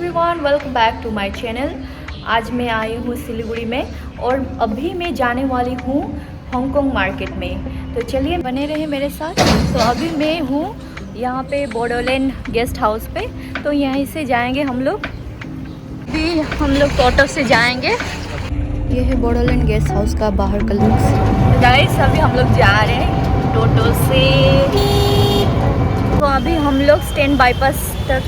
Everyone, welcome back to my channel. आज मैं आई हूँ सिलीगुड़ी में और अभी मैं जाने वाली हूँ हांगकांग मार्केट में। तो चलिए बने रहे मेरे साथ। तो अभी मैं हूँ यहाँ पे बोडोलैंड गेस्ट हाउस पे। तो यहीं से जाएंगे हम लोग। अभी हम लोग ऑटो से जाएंगे। ये है बोडोलैंड गेस्ट हाउस का बाहर का लुक। तो गाइस अभी हम लोग जा रहे हैं टोटो से। तो अभी हम लोग स्टैंड बाईपास तक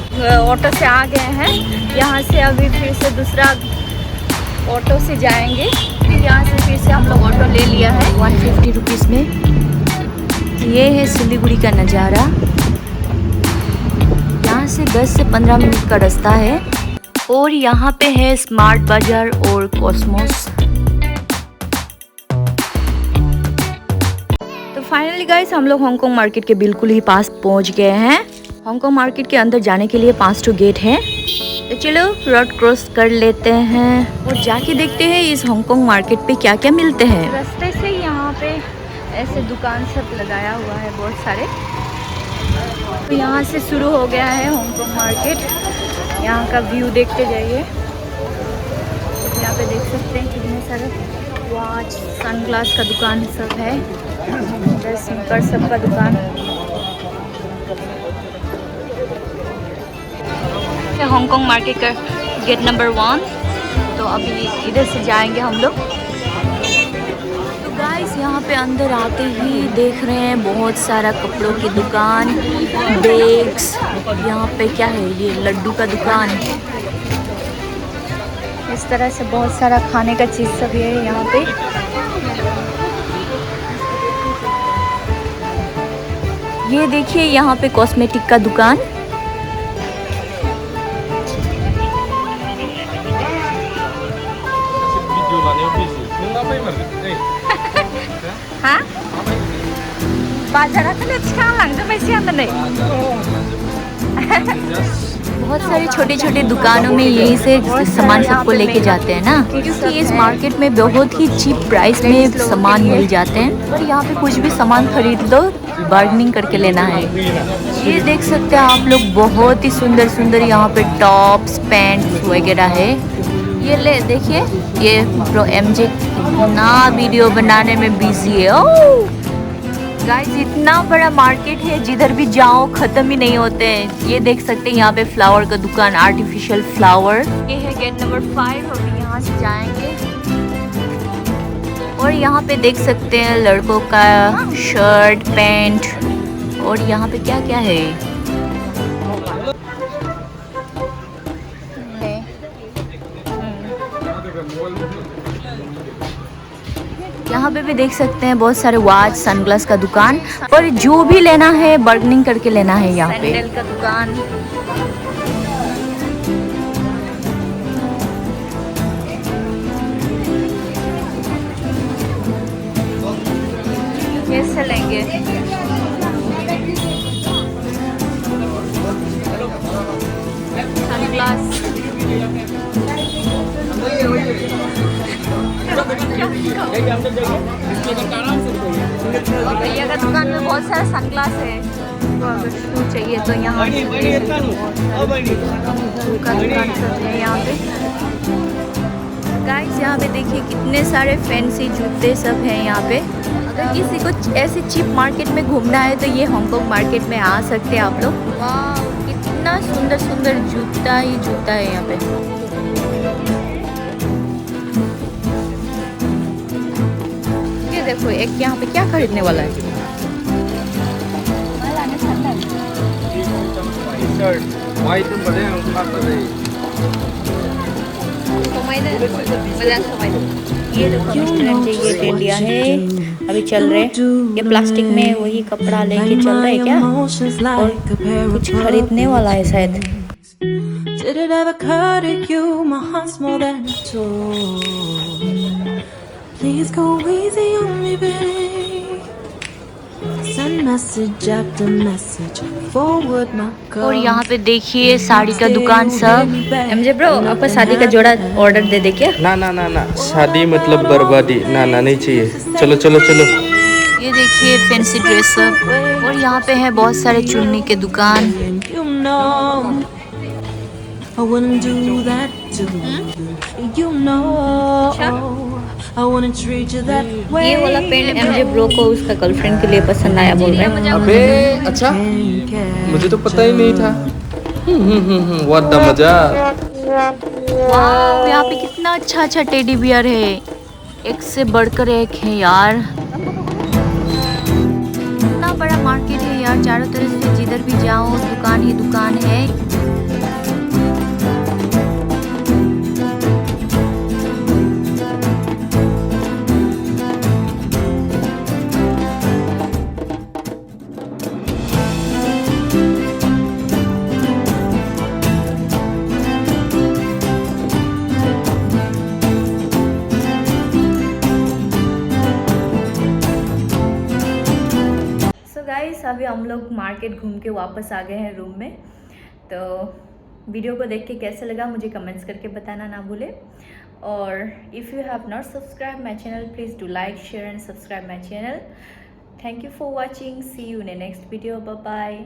ऑटो से आ गए हैं। यहाँ से अभी फिर से दूसरा ऑटो से जाएंगे। फिर यहाँ से फिर से हम लोग ऑटो ले लिया है 150 रुपीज़ में। ये है सिलीगुड़ी का नज़ारा। यहाँ से 10 से 15 मिनट का रास्ता है। और यहाँ पे है स्मार्ट बाज़ार और कॉस्मोस। फाइनली गाइस हम लोग हांगकांग मार्केट के बिल्कुल ही पास पहुंच गए हैं। हांगकांग मार्केट के अंदर जाने के लिए 5 गेट हैं। तो चलो रोड क्रॉस कर लेते हैं और जाके देखते हैं इस हांगकांग मार्केट पे क्या क्या मिलते हैं। रास्ते से यहाँ पे ऐसे दुकान सब लगाया हुआ है बहुत सारे। तो यहाँ से शुरू हो गया है हांगकांग मार्केट। यहाँ का व्यू देखते जाइए। यहाँ पे देख सकते हैं कितने सारे वॉच सनग्लास का दुकान सब है। स्नीकर सब का दुकान। हांगकांग मार्केट का गेट नंबर 1। तो अभी इधर से जाएंगे हम लोग। तो गाइस यहाँ पे अंदर आते ही देख रहे हैं बहुत सारा कपड़ों की दुकान, बैग्स। यहाँ पे क्या है, ये लड्डू का दुकान। इस तरह से बहुत सारा खाने का चीज़ सब है यहाँ पे। ये देखिए यहाँ पे कॉस्मेटिक का दुकान। हाँ? बहुत सारी छोटे छोटे दुकानों में यहीं से सामान सबको लेके जाते हैं ना, क्योंकि इस मार्केट में बहुत ही चीप प्राइस में सामान मिल जाते हैं। और यहाँ पे कुछ भी सामान खरीद लो, बार्गेनिंग करके लेना है। ये देख सकते हैं आप लोग, बहुत ही सुंदर सुंदर यहाँ पे टॉप्स पैंट्स वगैरह है। ये ले देखिए, ये प्रो एमजे ना वीडियो बनाने में बिजी है। ओह गाइस इतना बड़ा मार्केट है, जिधर भी जाओ ख़त्म ही नहीं होते हैं। ये देख सकते हैं यहाँ पे फ्लावर का दुकान, आर्टिफिशियल फ्लावर। ये है गेट नंबर 5। हम यहाँ से जाएंगे और यहाँ पे देख सकते हैं लड़कों का शर्ट पैंट। और यहाँ पे क्या क्या है, यहाँ पे भी देख सकते हैं बहुत सारे वॉच सनग्लास का दुकान। और जो भी लेना है बार्गेनिंग करके लेना है। यहाँ पे सैंडल का दुकान। कैसे लेंगे? सनग्लास। भैया का दुकान में बहुत सारा सनग्लास है, तो अगर शू चाहिए तो यहाँ का दुकान सब है यहाँ पे। गाइस यहाँ पे देखिए कितने सारे फैंसी जूते सब हैं यहाँ पे। अगर किसी को ऐसे चीप मार्केट में घूमना है तो ये हांगकांग मार्केट में आ सकते हैं आप लोग। वाह कितना सुंदर सुंदर जूता ही जूता है यहाँ पे। देखो एक यहाँ पे क्या खरीदने वाला है। ये देखो इंडिया है, अभी चल रहे। ये प्लास्टिक में वही कपड़ा लेके चल रहा है क्या, और कुछ खरीदने वाला है शायद। Did it ever occur to you my heart's more than a toy? Please go easy on me, babe. Send message after message, forward my call. और यहाँ पे देखिए साड़ी का दुकान सब। एमजे ब्रो, आपको शादी का जोड़ा ऑर्डर दे दे क्या? ना ना ना ना, शादी मतलब बर्बादी। ना ना नहीं चाहिए। चलो चलो चलो। ये देखिए फैंसी ड्रेस सब। और यहाँ पे है बहुत सारे चुन्नी के दुकान। I wouldn't do that to you. You know, I wouldn't treat you that way. ये वाला पेन MJ ब्रो को उसका गर्लफ्रेंड के लिए पसंद आया बोल रहे हैं। अबे अच्छा, मुझे तो पता ही नहीं था। व्हाट द मजाक। वाह, यहाँ पे कितना अच्छा अच्छा टेडी बियर है, एक से बढ़कर एक है यार। इतना बड़ा मार्केट है यार, चारों तरफ से जिधर भी जाओ दुकान ही दुकान है। गाइस अभी हम लोग मार्केट घूम के वापस आ गए हैं रूम में। तो वीडियो को देख के कैसे लगा मुझे कमेंट्स करके बताना ना भूले। और if you have not subscribe my channel please do like share and subscribe my channel. Thank you for watching, see you in next video, bye bye.